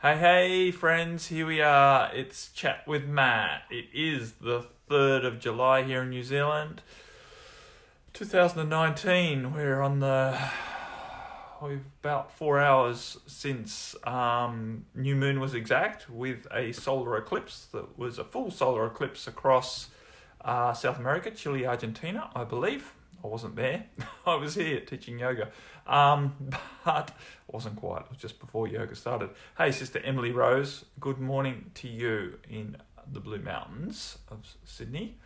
Hey, friends, here we are. It's Chat with Matt. It is the 3rd of July here in New Zealand, 2019. We've about 4 hours since new moon was exact, with a solar eclipse that was a full solar eclipse across South America, Chile, Argentina, I believe. I wasn't there. I was here teaching yoga. But it wasn't quite. It was just before yoga started. Hey, Sister Emily Rose, good morning to you in the Blue Mountains of Sydney.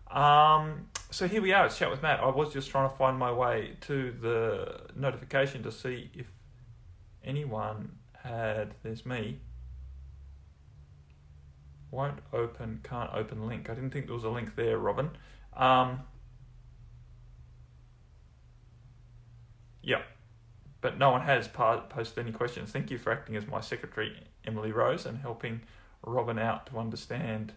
So here we are. It's Chat with Matt. I was just trying to find my way to the notification to see if anyone had... There's me. Won't open, can't open link. I didn't think there was a link there, Robin. Yeah, but no one has posted any questions. Thank you for acting as my secretary, Emily Rose, and helping Robin out to understand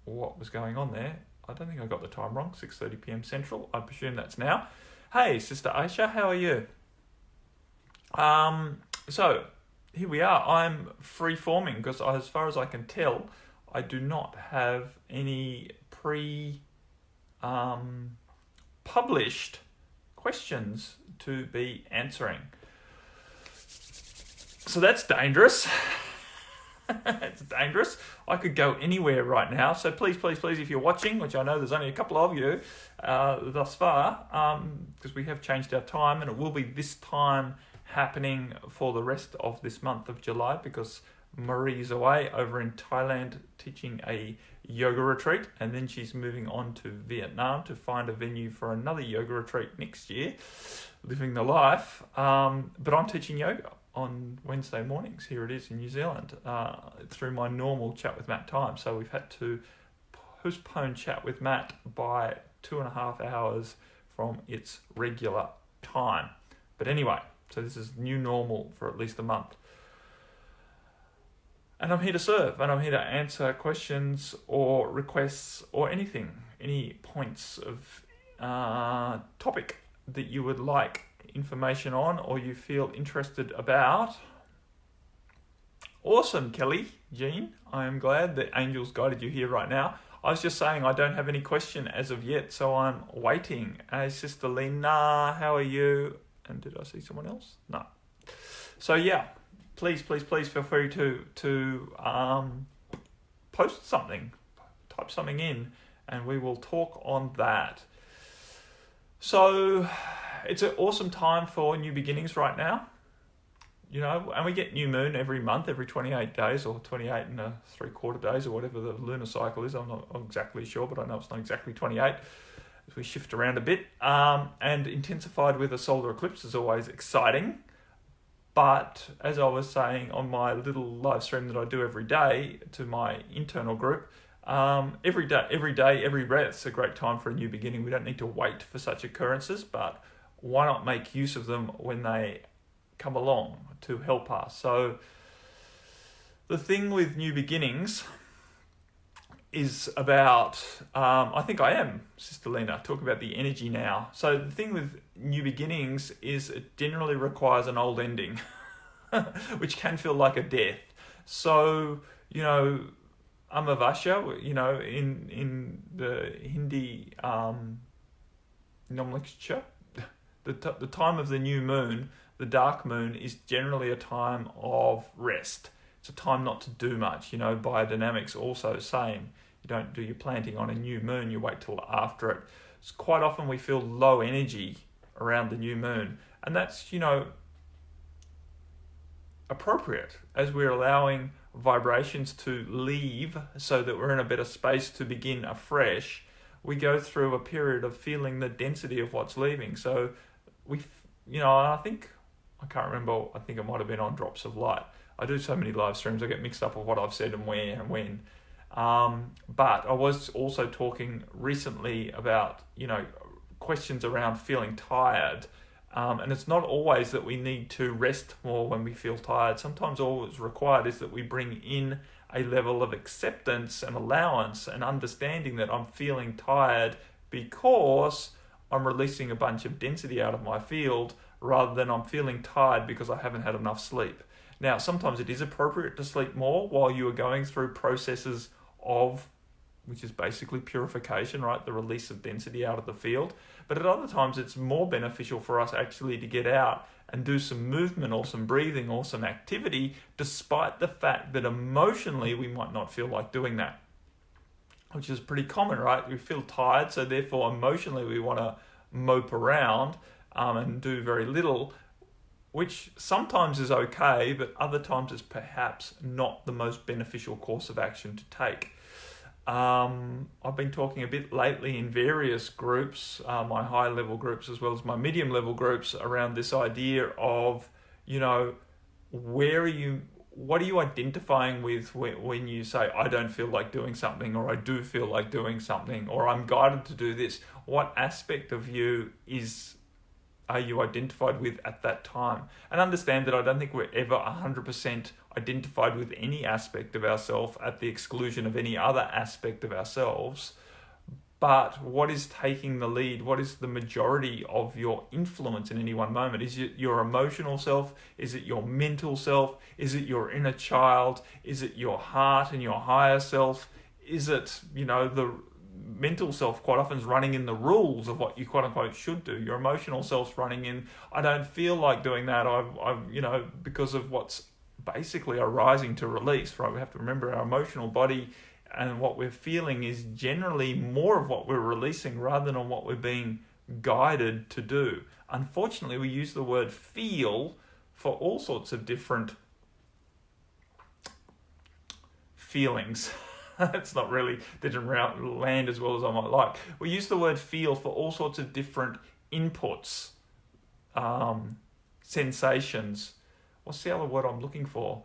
what was going on there. I don't think I got the time wrong, 6:30 p.m. Central. I presume that's now. Hey, Sister Aisha, how are you? So here we are. I'm free-forming because as far as I can tell, I do not have any published questions to be answering. So that's dangerous. It's dangerous. I could go anywhere right now. So please, if you're watching, which I know there's only a couple of you thus far, because we have changed our time, and it will be this time happening for the rest of this month of July, because Marie's away over in Thailand teaching a yoga retreat, and then she's moving on to Vietnam to find a venue for another yoga retreat next year, living the life. But I'm teaching yoga on Wednesday mornings. Here it is in New Zealand, through my normal Chat with Matt time. So we've had to postpone Chat with Matt by 2.5 hours from its regular time. But anyway, so this is new normal for at least a month. And I'm here to serve, and I'm here to answer questions or requests or anything, any points of topic that you would like information on or you feel interested about. Awesome, Kelly, Jean. I am glad that Angel's guided you here right now. I was just saying I don't have any question as of yet, so I'm waiting. Hey, Sister Lena, how are you? And did I see someone else? No. So yeah. Please feel free to post something, type something in, and we will talk on that. So it's an awesome time for new beginnings right now, and we get new moon every month, every 28 days, or 28 and 3/4 days, or whatever the lunar cycle is. I'm not exactly sure, but I know it's not exactly 28. As we shift around a bit, and intensified with a solar eclipse is always exciting. But as I was saying on my little live stream that I do every day to my internal group, every day, every breath's a great time for a new beginning. We don't need to wait for such occurrences, but why not make use of them when they come along to help us? So the thing with new beginnings is about, I think I am, Sister Lena, talk about the energy now. So the thing with new beginnings is it generally requires an old ending, which can feel like a death. So, Amavasya, in the Hindi nomenclature, the time of the new moon, the dark moon, is generally a time of rest. It's a time not to do much. Biodynamics also same. You don't do your planting on a new moon, you wait till after it. So quite often we feel low energy around the new moon. And that's, appropriate as we're allowing vibrations to leave so that we're in a better space to begin afresh. We go through a period of feeling the density of what's leaving. So I think it might have been on Drops of Light. I do so many live streams, I get mixed up with what I've said and where and when. But I was also talking recently about, questions around feeling tired. And it's not always that we need to rest more when we feel tired. Sometimes all that's required is that we bring in a level of acceptance and allowance and understanding that I'm feeling tired because I'm releasing a bunch of density out of my field, rather than I'm feeling tired because I haven't had enough sleep. Now, sometimes it is appropriate to sleep more while you are going through processes of, which is basically purification, right? The release of density out of the field. But at other times, it's more beneficial for us actually to get out and do some movement or some breathing or some activity, despite the fact that emotionally we might not feel like doing that, which is pretty common, right? We feel tired, so therefore emotionally we want to mope around and do very little, which sometimes is okay, but other times is perhaps not the most beneficial course of action to take. I've been talking a bit lately in various groups, my high level groups as well as my medium level groups, around this idea of, what are you identifying with when you say, I don't feel like doing something, or I do feel like doing something, or I'm guided to do this? What aspect of you are you identified with at that time? And understand that I don't think we're ever 100% identified with any aspect of ourselves at the exclusion of any other aspect of ourselves. But what is taking the lead? What is the majority of your influence in any one moment? Is it your emotional self? Is it your mental self? Is it your inner child? Is it your heart and your higher self? Is it, the mental self quite often is running in the rules of what you quote unquote should do? Your emotional self's running in, I don't feel like doing that. I've because of what's basically arising to release, right? We have to remember our emotional body and what we're feeling is generally more of what we're releasing rather than on what we're being guided to do. Unfortunately, we use the word feel for all sorts of different feelings. It's not really, didn't land as well as I might like. We use the word feel for all sorts of different inputs, sensations. What's the other word I'm looking for?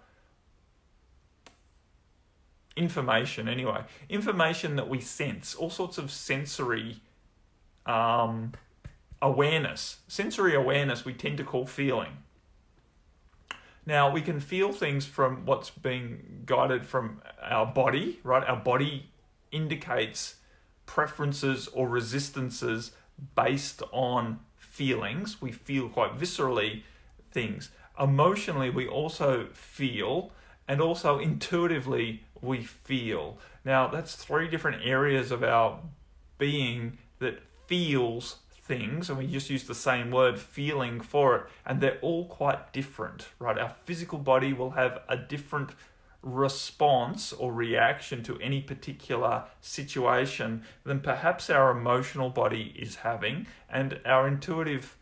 Information, anyway. Information that we sense, all sorts of sensory awareness. Sensory awareness we tend to call feeling. Now, we can feel things from what's being guided from our body, right? Our body indicates preferences or resistances based on feelings. We feel quite viscerally things. Emotionally, we also feel, and also intuitively we feel. Now, that's three different areas of our being that feels things, and we just use the same word, feeling, for it, and they're all quite different, right? Our physical body will have a different response or reaction to any particular situation than perhaps our emotional body is having, and our intuitive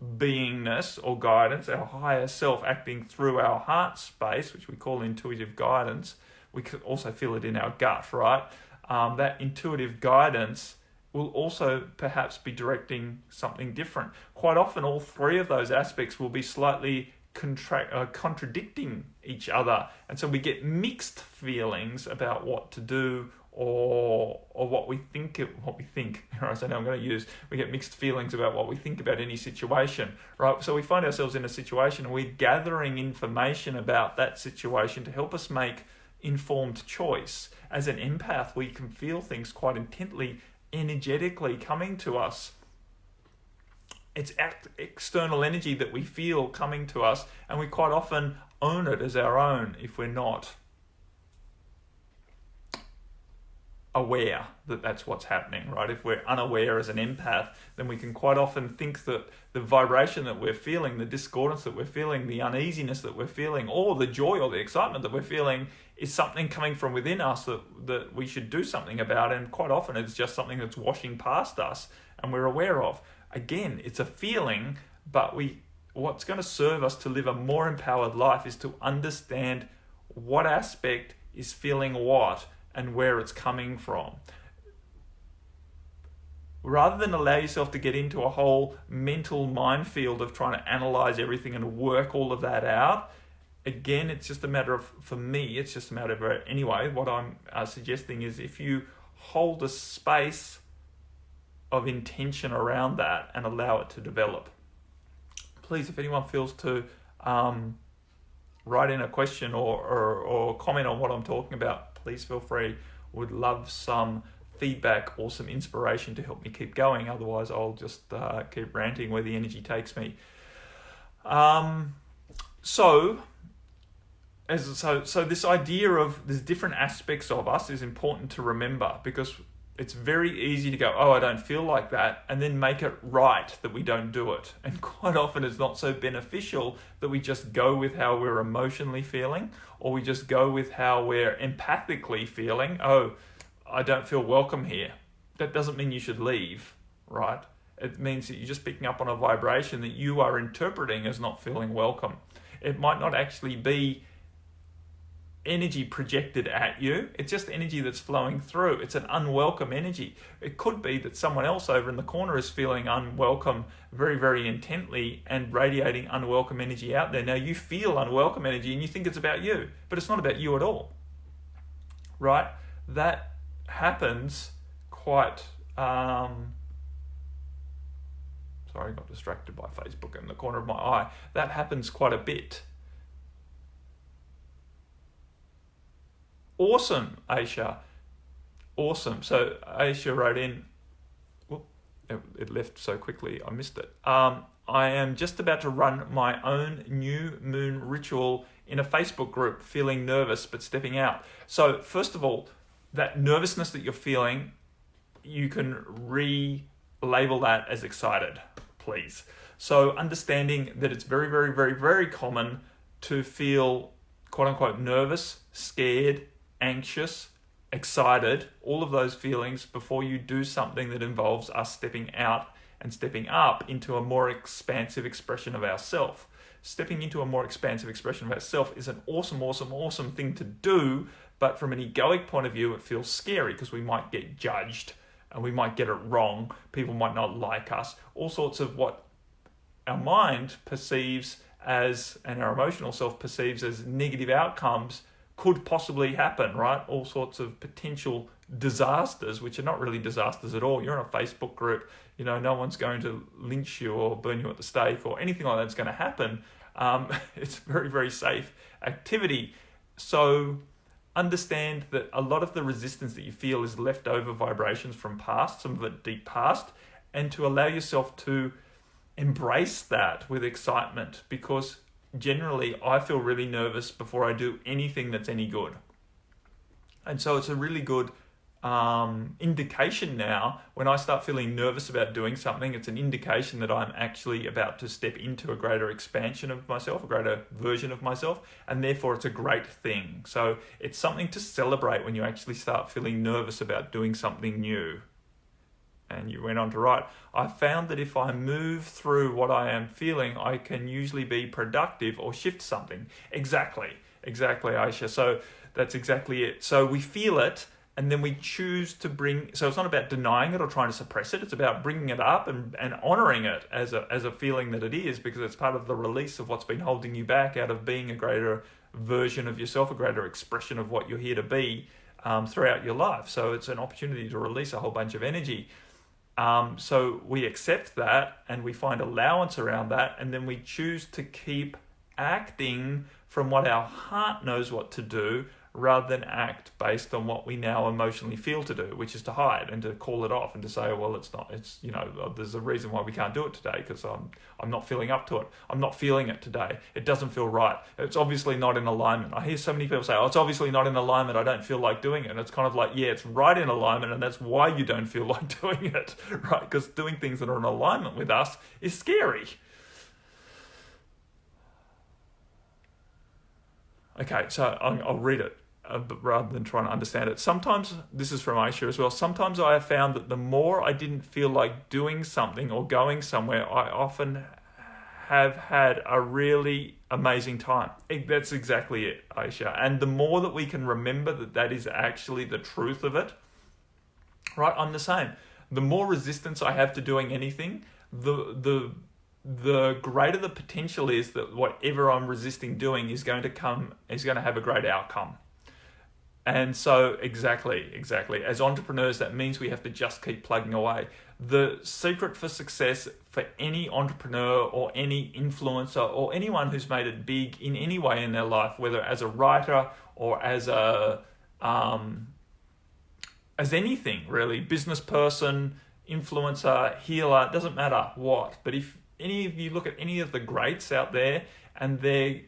beingness or guidance, our higher self acting through our heart space, which we call intuitive guidance. We could also feel it in our gut, right? That intuitive guidance will also perhaps be directing something different. Quite often, all three of those aspects will be slightly contradicting each other, and so we get mixed feelings about what to do or what we think. So now we get mixed feelings about what we think about any situation, right? So we find ourselves in a situation and we're gathering information about that situation to help us make informed choice. As an empath, we can feel things quite intently, energetically coming to us. It's external energy that we feel coming to us, and we quite often own it as our own if we're not aware that that's what's happening, right? If we're unaware as an empath, then we can quite often think that the vibration that we're feeling, the discordance that we're feeling, the uneasiness that we're feeling, or the joy or the excitement that we're feeling is something coming from within us that we should do something about, and quite often it's just something that's washing past us and we're aware of. Again, it's a feeling, but what's going to serve us to live a more empowered life is to understand what aspect is feeling what and where it's coming from. Rather than allow yourself to get into a whole mental minefield of trying to analyze everything and work all of that out, again, it's just a matter of, for me, it's just a matter of, anyway, what I'm suggesting is if you hold a space of intention around that and allow it to develop. Please, if anyone feels to write in a question or comment on what I'm talking about, please feel free. Would love some feedback or some inspiration to help me keep going. Otherwise, I'll just keep ranting where the energy takes me. So this idea of there's different aspects of us is important to remember, because it's very easy to go, oh, I don't feel like that, and then make it right that we don't do it. And quite often it's not so beneficial that we just go with how we're emotionally feeling, or we just go with how we're empathically feeling. Oh, I don't feel welcome here. That doesn't mean you should leave, right? It means that you're just picking up on a vibration that you are interpreting as not feeling welcome. It might not actually be energy projected at you. It's just energy that's flowing through. It's an unwelcome energy. It could be that someone else over in the corner is feeling unwelcome very, very intently and radiating unwelcome energy out there. Now you feel unwelcome energy and you think it's about you, but it's not about you at all, right? That happens quite... Sorry, I got distracted by Facebook in the corner of my eye. That happens quite a bit. Awesome, Aisha. Awesome. So Aisha wrote in, it left so quickly, I missed it. I am just about to run my own new moon ritual in a Facebook group, feeling nervous but stepping out. So first of all, that nervousness that you're feeling, you can relabel that as excited, please. So understanding that it's very, very, very, very common to feel quote unquote nervous, scared, anxious, excited, all of those feelings before you do something that involves us stepping out and stepping up into a more expansive expression of ourself. Stepping into a more expansive expression of ourself is an awesome, awesome, awesome thing to do, but from an egoic point of view, it feels scary because we might get judged and we might get it wrong. People might not like us. All sorts of what our mind perceives as, and our emotional self perceives as negative outcomes could possibly happen, right? All sorts of potential disasters, which are not really disasters at all. You're in a Facebook group, no one's going to lynch you or burn you at the stake or anything like that's going to happen. It's very, very safe activity. So understand that a lot of the resistance that you feel is leftover vibrations from past, some of it deep past, and to allow yourself to embrace that with excitement, because generally I feel really nervous before I do anything that's any good. And so it's a really good indication now when I start feeling nervous about doing something. It's an indication that I'm actually about to step into a greater expansion of myself, a greater version of myself, and therefore it's a great thing. So it's something to celebrate when you actually start feeling nervous about doing something new. And you went on to write, I found that if I move through what I am feeling, I can usually be productive or shift something. Exactly, Aisha. So that's exactly it. So we feel it, and then we choose to bring, so it's not about denying it or trying to suppress it. It's about bringing it up and honoring it as a feeling that it is, because it's part of the release of what's been holding you back out of being a greater version of yourself, a greater expression of what you're here to be throughout your life. So it's an opportunity to release a whole bunch of energy. So we accept that and we find allowance around that, and then we choose to keep acting from what our heart knows what to do, rather than act based on what we now emotionally feel to do, which is to hide and to call it off and to say, well, there's a reason why we can't do it today, because I'm not feeling up to it. I'm not feeling it today. It doesn't feel right. It's obviously not in alignment. I hear so many people say, oh, it's obviously not in alignment. I don't feel like doing it. And it's kind of like, yeah, it's right in alignment, and that's why you don't feel like doing it, right? Because doing things that are in alignment with us is scary. Okay, so I'll read it. But rather than trying to understand it. Sometimes, this is from Aisha as well, sometimes I have found that the more I didn't feel like doing something or going somewhere, I often have had a really amazing time. That's exactly it, Aisha. And the more that we can remember that is actually the truth of it, right? I'm the same. The more resistance I have to doing anything, the greater the potential is that whatever I'm resisting doing is going to have a great outcome. And so exactly. As entrepreneurs, that means we have to just keep plugging away. The secret for success for any entrepreneur or any influencer or anyone who's made it big in any way in their life, whether as a writer or as anything really, business person, influencer, healer, doesn't matter what. But if any of you look at any of the greats out there and their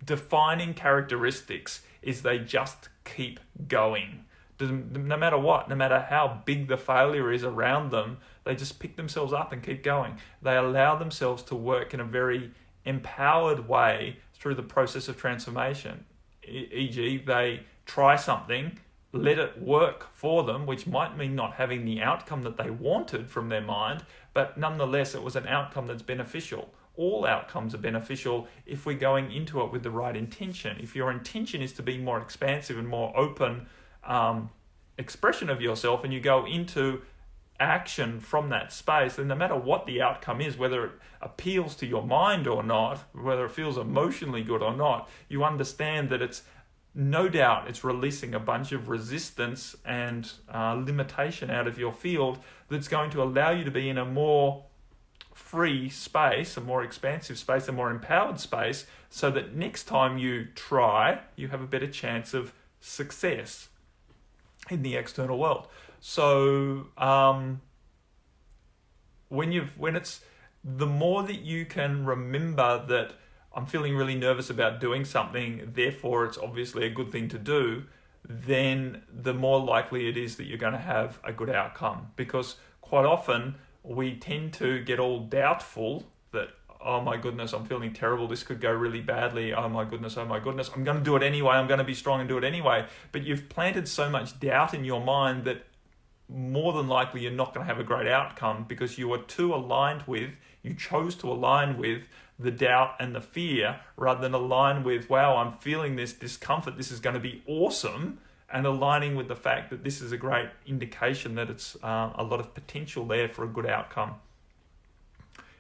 defining characteristics is they just keep going. No matter what, no matter how big the failure is around them, they just pick themselves up and keep going. They allow themselves to work in a very empowered way through the process of transformation. E.g., they try something, let it work for them, which might mean not having the outcome that they wanted from their mind, but nonetheless, it was an outcome that's beneficial. All outcomes are beneficial if we're going into it with the right intention. If your intention is to be more expansive and more open expression of yourself, and you go into action from that space, then no matter what the outcome is, whether it appeals to your mind or not, whether it feels emotionally good or not, you understand that it's no doubt it's releasing a bunch of resistance and limitation out of your field that's going to allow you to be in a more free space, a more expansive space, a more empowered space, so that next time you try, you have a better chance of success in the external world. So when it's the more that you can remember that I'm feeling really nervous about doing something, therefore it's obviously a good thing to do, then the more likely it is that you're going to have a good outcome. Because quite often we tend to get all doubtful that, oh my goodness, I'm feeling terrible, this could go really badly, oh my goodness, I'm going to do it anyway, I'm going to be strong and do it anyway. But you've planted so much doubt in your mind that more than likely you're not going to have a great outcome, because you chose to align with the doubt and the fear rather than align with, wow, I'm feeling this discomfort, this is going to be awesome, and aligning with the fact that this is a great indication that it's a lot of potential there for a good outcome.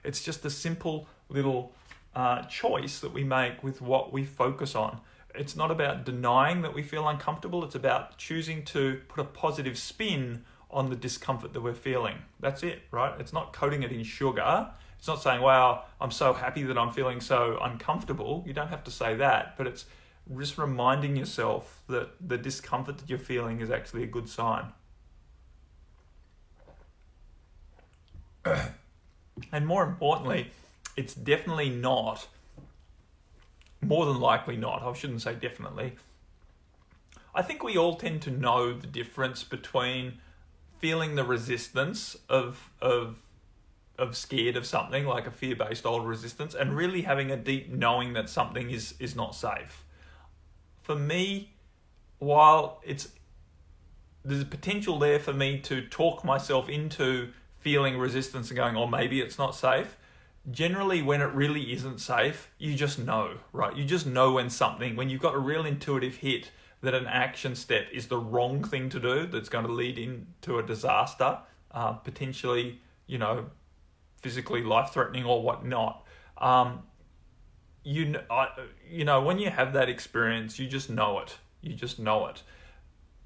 It's just a simple little choice that we make with what we focus on. It's not about denying that we feel uncomfortable, it's about choosing to put a positive spin on the discomfort that we're feeling. That's it, right? It's not coating it in sugar. It's not saying, wow, I'm so happy that I'm feeling so uncomfortable. You don't have to say that, but it's just reminding yourself that the discomfort that you're feeling is actually a good sign. And more importantly, it's definitely not, more than likely not, I shouldn't say definitely. I think we all tend to know the difference between feeling the resistance of scared of something, like a fear-based old resistance, and really having a deep knowing that something is not safe. For me, while there's a potential there for me to talk myself into feeling resistance and going, oh, maybe it's not safe, generally when it really isn't safe, you just know, right? You just know when you've got a real intuitive hit that an action step is the wrong thing to do, that's going to lead into a disaster, potentially, physically life-threatening or whatnot. When you have that experience, you just know it. You just know it.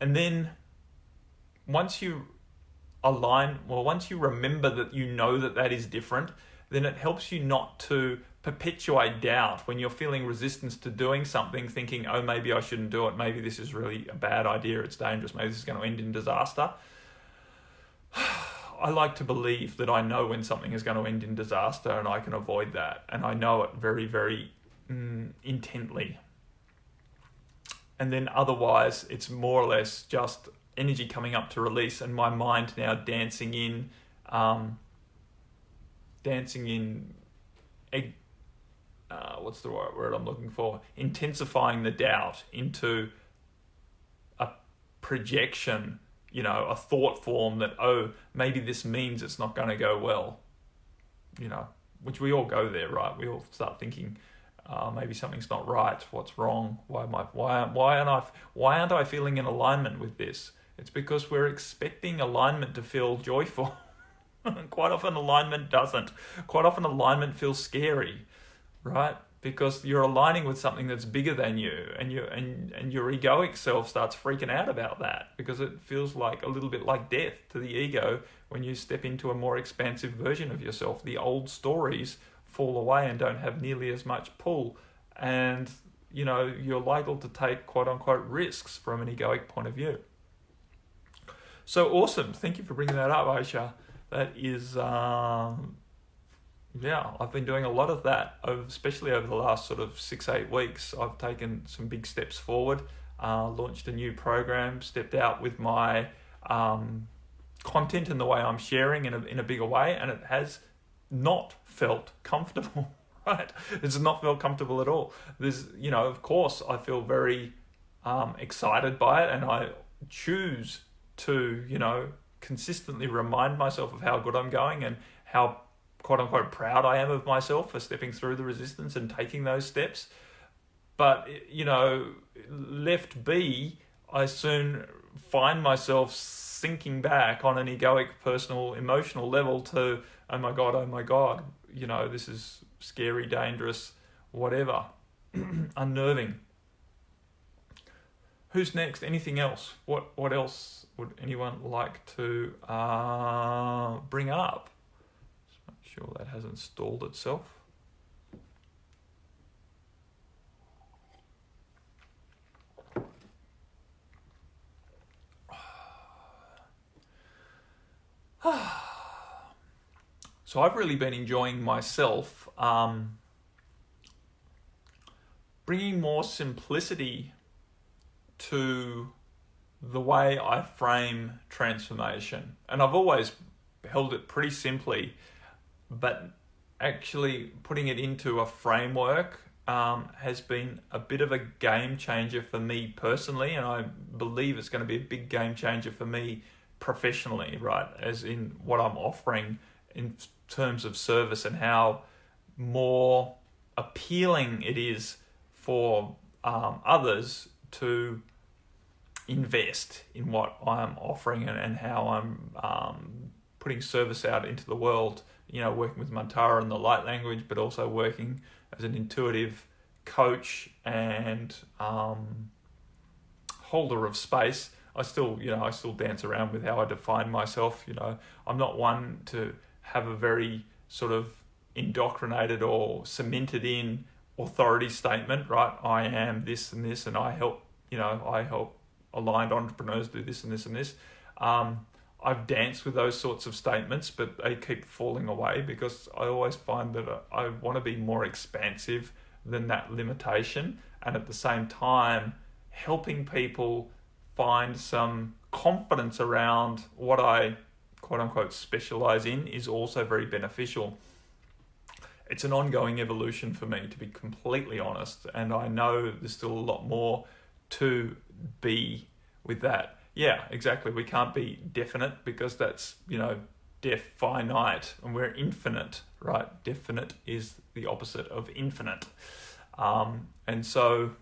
And then once you remember that you know that is different, then it helps you not to perpetuate doubt when you're feeling resistance to doing something, thinking, oh, maybe I shouldn't do it. Maybe this is really a bad idea. It's dangerous. Maybe this is going to end in disaster. I like to believe that I know when something is going to end in disaster and I can avoid that. And I know it very, very intently. And then otherwise, it's more or less just energy coming up to release and my mind now dancing in what's the right word I'm looking for? Intensifying the doubt into a projection, a thought form that, oh, maybe this means it's not going to go well, which we all go there, right? We all start thinking, maybe something's not right. What's wrong? Why aren't I feeling in alignment with this? It's because we're expecting alignment to feel joyful. Quite often alignment doesn't. Quite often alignment feels scary, right? Because you're aligning with something that's bigger than you, and your egoic self starts freaking out about that, because it feels like a little bit like death to the ego when you step into a more expansive version of yourself. The old stories fall away and don't have nearly as much pull, and you're liable to take quote unquote risks from an egoic point of view. So awesome. Thank you for bringing that up, Aisha. That is Yeah, I've been doing a lot of that, especially over the last sort of 6-8 weeks. I've taken some big steps forward, launched a new program, stepped out with my content and the way I'm sharing in a bigger way, and it has not felt comfortable, right? It's not felt comfortable at all. There's, of course, I feel very excited by it, and I choose to, consistently remind myself of how good I'm going and how quote unquote proud I am of myself for stepping through the resistance and taking those steps. But, left be, I soon find myself sinking back on an egoic, personal, emotional level to, oh my God, this is scary, dangerous, whatever, unnerving. Who's next? Anything else? What else would anyone like to bring up? Sure that hasn't stalled itself. So I've really been enjoying myself bringing more simplicity to the way I frame transformation. And I've always held it pretty simply, but actually putting it into a framework has been a bit of a game changer for me personally, and I believe it's going to be a big game changer for me professionally, right? As in what I'm offering in terms of service and how more appealing it is for others to invest in what I'm offering and how I'm putting service out into the world, working with Mantara and the light language, but also working as an intuitive coach and holder of space. I still dance around with how I define myself. I'm not one to have a very sort of indoctrinated or cemented in authority statement, right? I am this and this, and I help aligned entrepreneurs do this and this and this. I've danced with those sorts of statements, but they keep falling away because I always find that I want to be more expansive than that limitation, and at the same time helping people find some confidence around what I quote unquote specialize in is also very beneficial. It's an ongoing evolution for me, to be completely honest, and I know there's still a lot more to be with that. Yeah, exactly. We can't be definite because that's, finite, and we're infinite, right? Definite is the opposite of infinite. And so,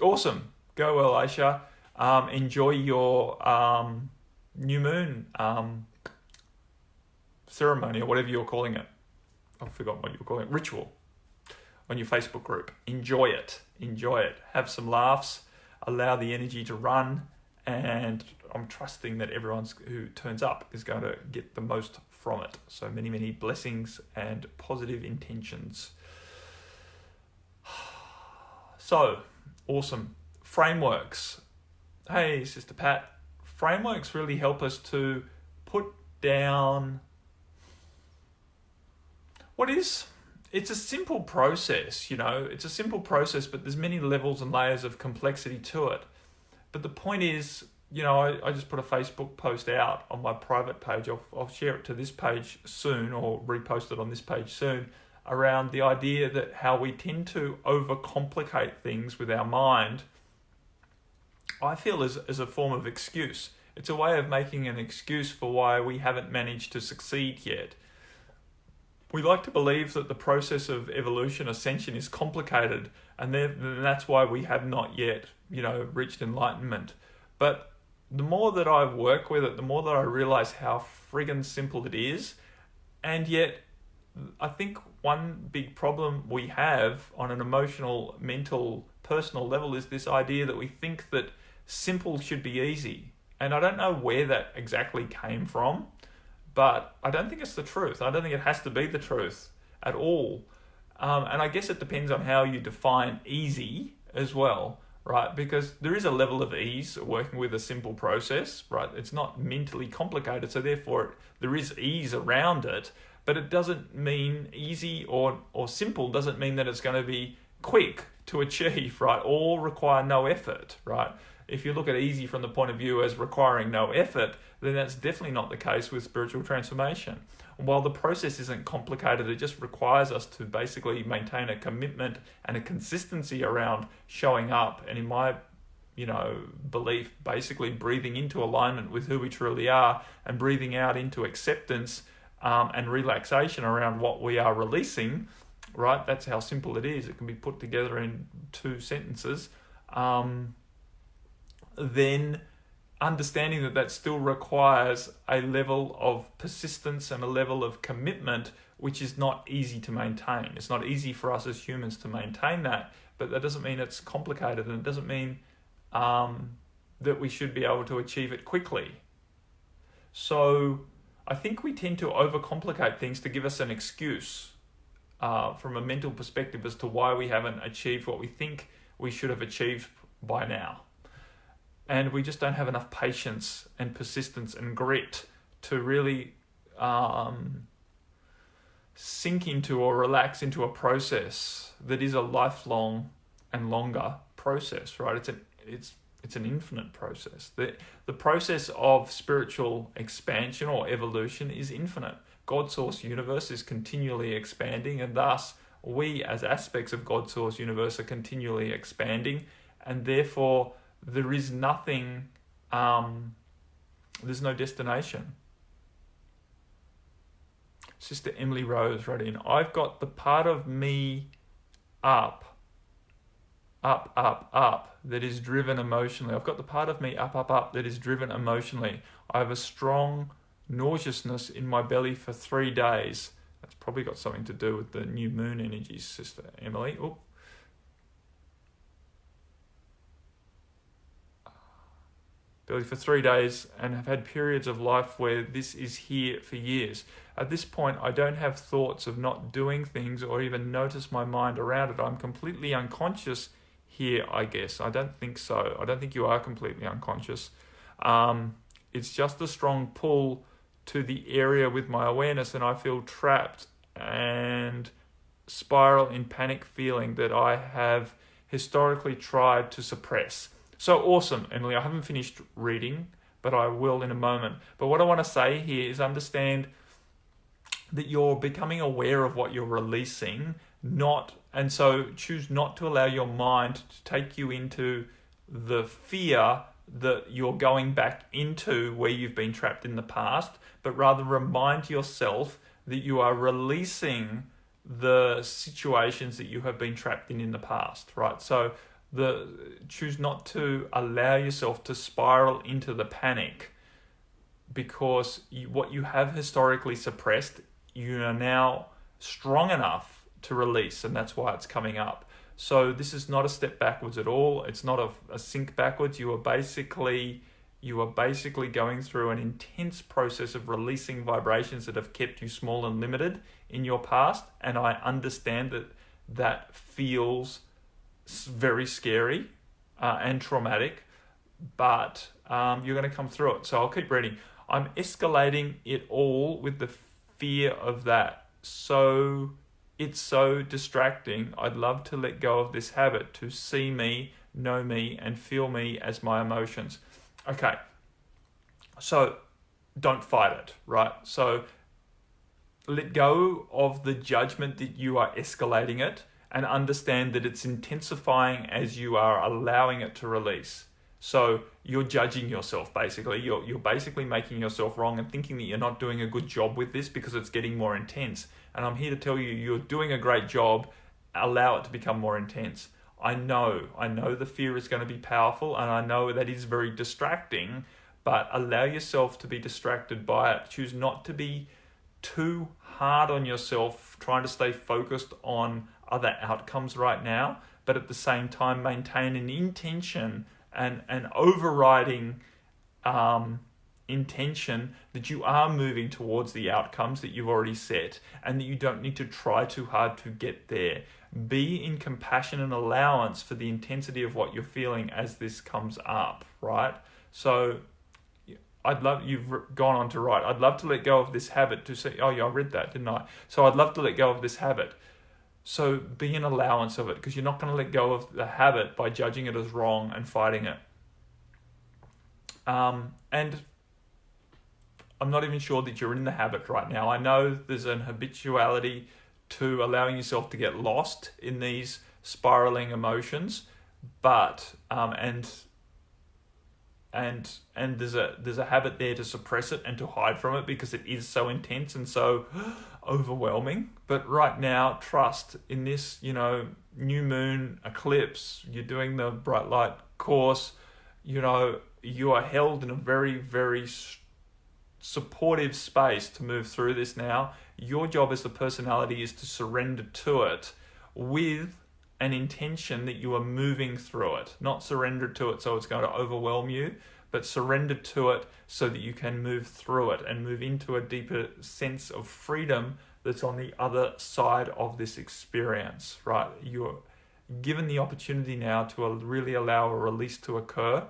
awesome. Go well, Aisha. Enjoy your new moon ceremony or whatever you're calling it. I forgot what you were calling it. Ritual on your Facebook group. Enjoy it. Have some laughs. Allow the energy to run, and I'm trusting that everyone who turns up is going to get the most from it. So many, many blessings and positive intentions. So, awesome. Frameworks. Hey, Sister Pat. Frameworks really help us to put down it's a simple process, it's a simple process, but there's many levels and layers of complexity to it. But the point is, I just put a Facebook post out on my private page. I'll share it to this page soon, or repost it on this page soon, around the idea that how we tend to overcomplicate things with our mind, I feel is a form of excuse. It's a way of making an excuse for why we haven't managed to succeed yet. We like to believe that the process of evolution, ascension, is complicated, and that's why we have not yet, reached enlightenment. But the more that I work with it, the more that I realize how friggin' simple it is. And yet, I think one big problem we have on an emotional, mental, personal level is this idea that we think that simple should be easy. And I don't know where that exactly came from, but I don't think it's the truth. I don't think it has to be the truth at all. And I guess it depends on how you define easy as well, right? Because there is a level of ease working with a simple process, right? It's not mentally complicated, so therefore there is ease around it. But it doesn't mean easy or simple, doesn't mean that it's going to be quick to achieve, right? Or require no effort, right? If you look at easy from the point of view as requiring no effort, then that's definitely not the case with spiritual transformation. While the process isn't complicated, it just requires us to basically maintain a commitment and a consistency around showing up. And in my belief, basically breathing into alignment with who we truly are and breathing out into acceptance and relaxation around what we are releasing, right? That's how simple it is. It can be put together in 2 sentences. Then understanding that still requires a level of persistence and a level of commitment, which is not easy to maintain. It's not easy for us as humans to maintain that, but that doesn't mean it's complicated, and it doesn't mean that we should be able to achieve it quickly. So I think we tend to overcomplicate things to give us an excuse from a mental perspective as to why we haven't achieved what we think we should have achieved by now. And we just don't have enough patience and persistence and grit to really sink into or relax into a process that is a lifelong and longer process, right? It's an infinite process. The process of spiritual expansion or evolution is infinite. God Source Universe is continually expanding, and thus we as aspects of God Source Universe are continually expanding, and therefore there is nothing, there's no destination. Sister Emily Rose wrote in, I've got the part of me up, that is driven emotionally. I've got the part of me up, that is driven emotionally. I have a strong nauseousness in my belly for 3 days. That's probably got something to do with the new moon energies, Sister Emily. Oop. Belly for 3 days, and have had periods of life where this is here for years. At this point, I don't have thoughts of not doing things or even notice my mind around it. I'm completely unconscious here, I guess. I don't think so. I don't think you are completely unconscious. It's just a strong pull to the area with my awareness, and I feel trapped and spiral in panic feeling that I have historically tried to suppress. So awesome, Emily. I haven't finished reading, but I will in a moment. But what I want to say here is understand that you're becoming aware of what you're releasing, and so choose not to allow your mind to take you into the fear that you're going back into where you've been trapped in the past, but rather remind yourself that you are releasing the situations that you have been trapped in the past, right? So choose not to allow yourself to spiral into the panic, because what you have historically suppressed, you are now strong enough to release, and that's why it's coming up. So this is not a step backwards at all. It's not a sink backwards. You are basically going through an intense process of releasing vibrations that have kept you small and limited in your past, and I understand that feels very scary and traumatic, but you're going to come through it. So I'll keep reading. I'm escalating it all with the fear of that. So it's so distracting. I'd love to let go of this habit to see me, know me, and feel me as my emotions. Okay, so don't fight it, right? So let go of the judgment that you are escalating it, and understand that it's intensifying as you are allowing it to release. So you're judging yourself, basically. You're basically making yourself wrong and thinking that you're not doing a good job with this because it's getting more intense. And I'm here to tell you, you're doing a great job. Allow it to become more intense. I know the fear is going to be powerful, and I know that is very distracting, but allow yourself to be distracted by it. Choose not to be too hard on yourself, trying to stay focused on other outcomes right now, but at the same time maintain an intention and an overriding intention that you are moving towards the outcomes that you've already set, and that you don't need to try too hard to get there. Be in compassion and allowance for the intensity of what you're feeling as this comes up, right? So you've gone on to write, I'd love to let go of this habit to say, oh yeah, I read that, didn't I? So I'd love to let go of this habit. So be an allowance of it, because you're not going to let go of the habit by judging it as wrong and fighting it. And I'm not even sure that you're in the habit right now. I know there's an habituality to allowing yourself to get lost in these spiraling emotions, but and there's a habit there to suppress it and to hide from it because it is so intense and so overwhelming. But right now, trust in this, new moon eclipse. You're doing the bright light course. You are held in a very, very supportive space to move through this now. Your job as the personality is to surrender to it with an intention that you are moving through it, not surrender to it so it's going to overwhelm you, but surrender to it so that you can move through it and move into a deeper sense of freedom that's on the other side of this experience, right? You're given the opportunity now to really allow a release to occur,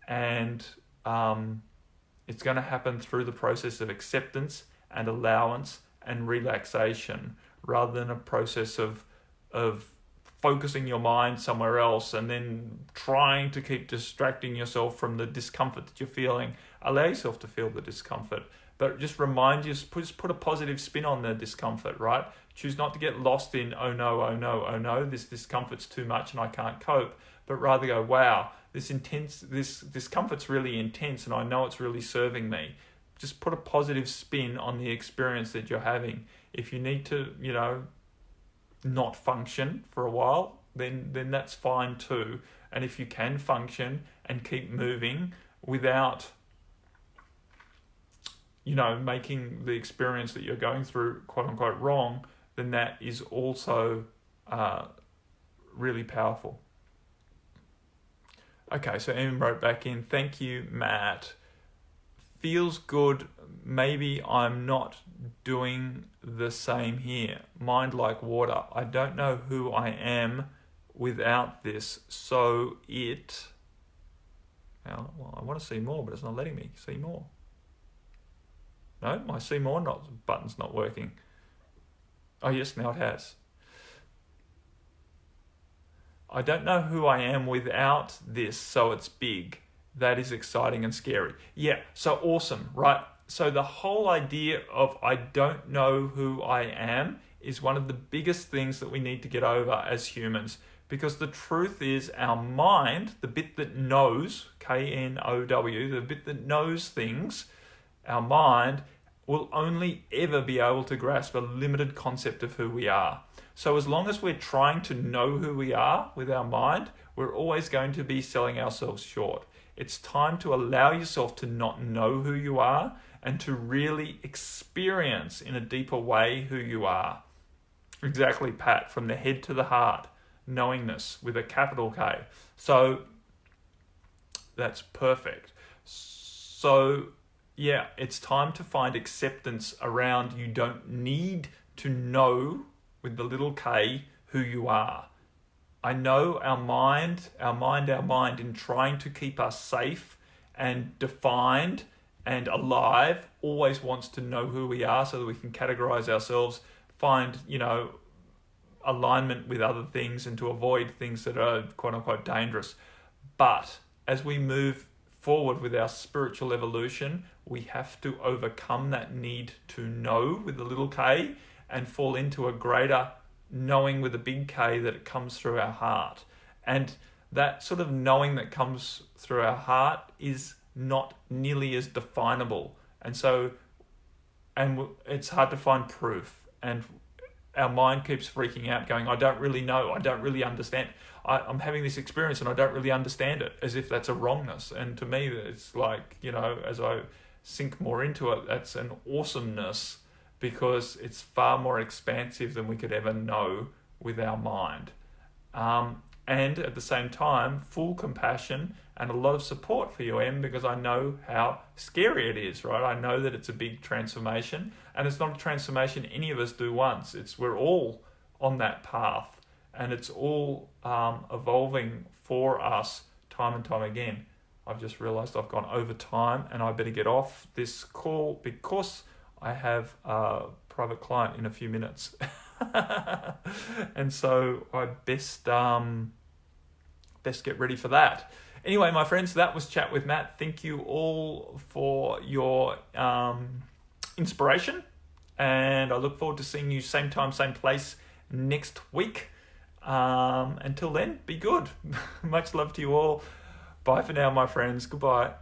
and it's going to happen through the process of acceptance and allowance and relaxation, rather than a process of focusing your mind somewhere else and then trying to keep distracting yourself from the discomfort that you're feeling. Allow yourself to feel the discomfort, but just remind you, just put a positive spin on the discomfort, right? Choose not to get lost in, oh no, this discomfort's too much and I can't cope, but rather go, wow, this discomfort's really intense and I know it's really serving me. Just put a positive spin on the experience that you're having. If you need to, not function for a while, then that's fine too. And if you can function and keep moving without, making the experience that you're going through quote unquote wrong, then that is also really powerful. Okay, so Em wrote back in, thank you, Matt. Feels good. Maybe I'm not doing the same here. Mind like water. I don't know who I am without this. So I want to see more, but it's not letting me see more. No, my see more button's not working. Oh yes, now it has. I don't know who I am without this, so it's big. That is exciting and scary. Yeah, so awesome, right? So the whole idea of I don't know who I am is one of the biggest things that we need to get over as humans, because the truth is our mind, the bit that knows, K-N-O-W, the bit that knows things, our mind will only ever be able to grasp a limited concept of who we are. So as long as we're trying to know who we are with our mind, we're always going to be selling ourselves short. It's time to allow yourself to not know who you are and to really experience in a deeper way who you are. Exactly, Pat, from the head to the heart, knowingness with a capital K. So that's perfect. So yeah, it's time to find acceptance around you don't need to know with the little k who you are. I know our mind in trying to keep us safe and defined and alive always wants to know who we are so that we can categorize ourselves, find, alignment with other things and to avoid things that are quote unquote dangerous. But as we move forward with our spiritual evolution, we have to overcome that need to know with the little k and fall into a greater knowing with a big K that it comes through our heart. And that sort of knowing that comes through our heart is not nearly as definable. And it's hard to find proof. And our mind keeps freaking out going, I don't really know, I don't really understand. I'm having this experience and I don't really understand it, as if that's a wrongness. And to me, it's like, as I sink more into it, that's an awesomeness, because it's far more expansive than we could ever know with our mind. And at the same time, full compassion and a lot of support for you, Em, because I know how scary it is, right? I know that it's a big transformation, and it's not a transformation any of us do once. We're all on that path, and it's all evolving for us time and time again. I've just realized I've gone over time and I better get off this call because I have a private client in a few minutes. And so I best get ready for that. Anyway, my friends, that was Chat with Matt. Thank you all for your inspiration. And I look forward to seeing you same time, same place next week. Until then, be good. Much love to you all. Bye for now, my friends. Goodbye.